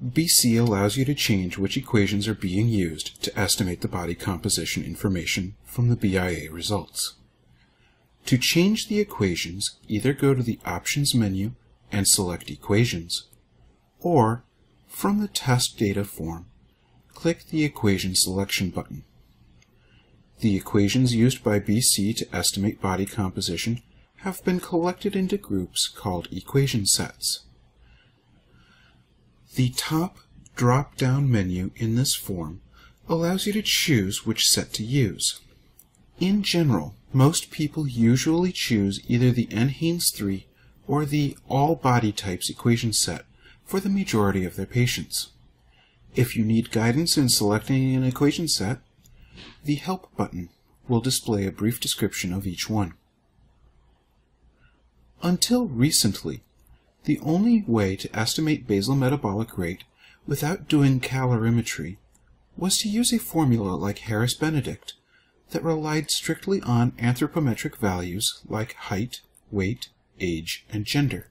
BC allows you to change which equations are being used to estimate the body composition information from the BIA results. To change the equations, either go to the Options menu and select Equations, or, from the Test Data form, click the Equation Selection button. The equations used by BC to estimate body composition have been collected into groups called equation sets. The top drop-down menu in this form allows you to choose which set to use. In general, most people usually choose either the NHANES 3 or the All Body Types equation set for the majority of their patients. If you need guidance in selecting an equation set, the Help button will display a brief description of each one. Until recently, the only way to estimate basal metabolic rate without doing calorimetry was to use a formula like Harris-Benedict that relied strictly on anthropometric values like height, weight, age, and gender.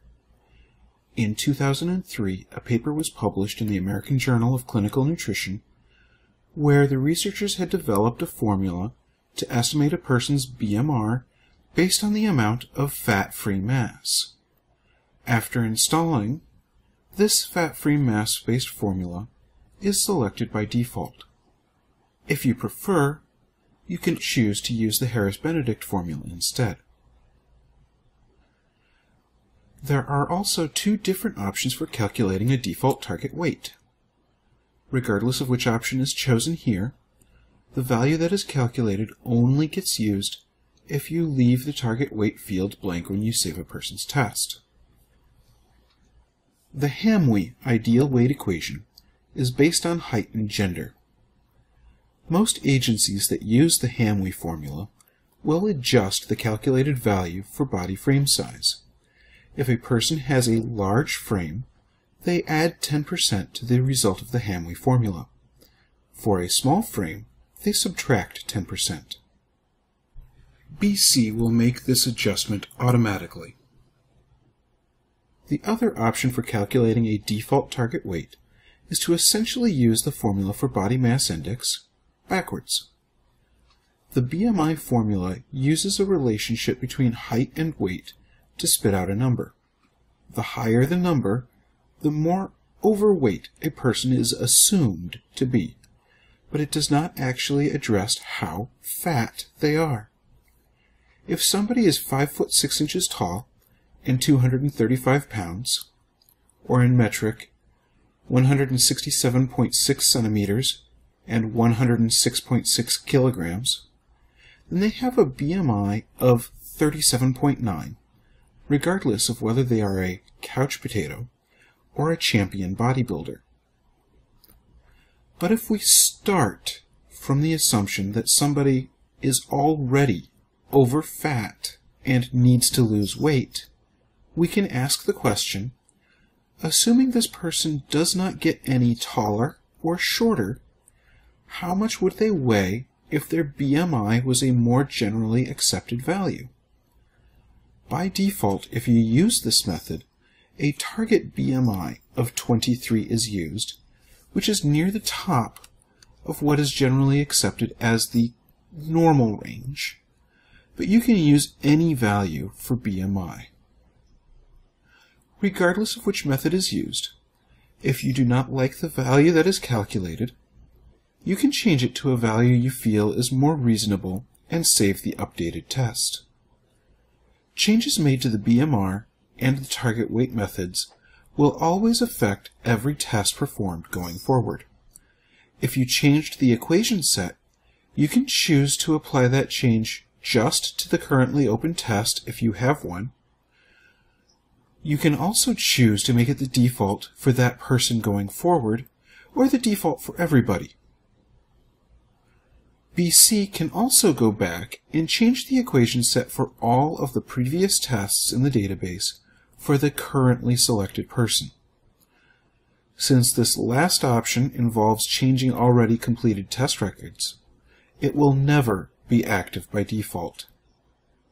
In 2003, a paper was published in the American Journal of Clinical Nutrition where the researchers had developed a formula to estimate a person's BMR based on the amount of fat-free mass. After installing, this fat-free mass-based formula is selected by default. If you prefer, you can choose to use the Harris-Benedict formula instead. There are also two different options for calculating a default target weight. Regardless of which option is chosen here, the value that is calculated only gets used if you leave the target weight field blank when you save a person's test. The Hamwe ideal weight equation is based on height and gender. Most agencies that use the Hamwe formula will adjust the calculated value for body frame size. If a person has a large frame, they add 10% to the result of the Hamwe formula. For a small frame, they subtract 10%. BC will make this adjustment automatically. The other option for calculating a default target weight is to essentially use the formula for body mass index backwards. The BMI formula uses a relationship between height and weight to spit out a number. The higher the number, the more overweight a person is assumed to be, but it does not actually address how fat they are. If somebody is 5 foot 6 inches tall and 235 pounds, or in metric, 167.6 centimeters and 106.6 kilograms, then they have a BMI of 37.9, regardless of whether they are a couch potato or a champion bodybuilder. But if we start from the assumption that somebody is already over fat and needs to lose weight, we can ask the question, assuming this person does not get any taller or shorter, how much would they weigh if their BMI was a more generally accepted value? By default, if you use this method, a target BMI of 23 is used, which is near the top of what is generally accepted as the normal range, but you can use any value for BMI. Regardless of which method is used, if you do not like the value that is calculated, you can change it to a value you feel is more reasonable and save the updated test. Changes made to the BMR and the target weight methods will always affect every test performed going forward. If you changed the equation set, you can choose to apply that change just to the currently open test if you have one. You can also choose to make it the default for that person going forward, or the default for everybody. BC can also go back and change the equation set for all of the previous tests in the database for the currently selected person. Since this last option involves changing already completed test records, it will never be active by default.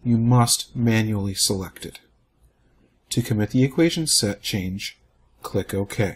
You must manually select it. To commit the equation set change, click OK.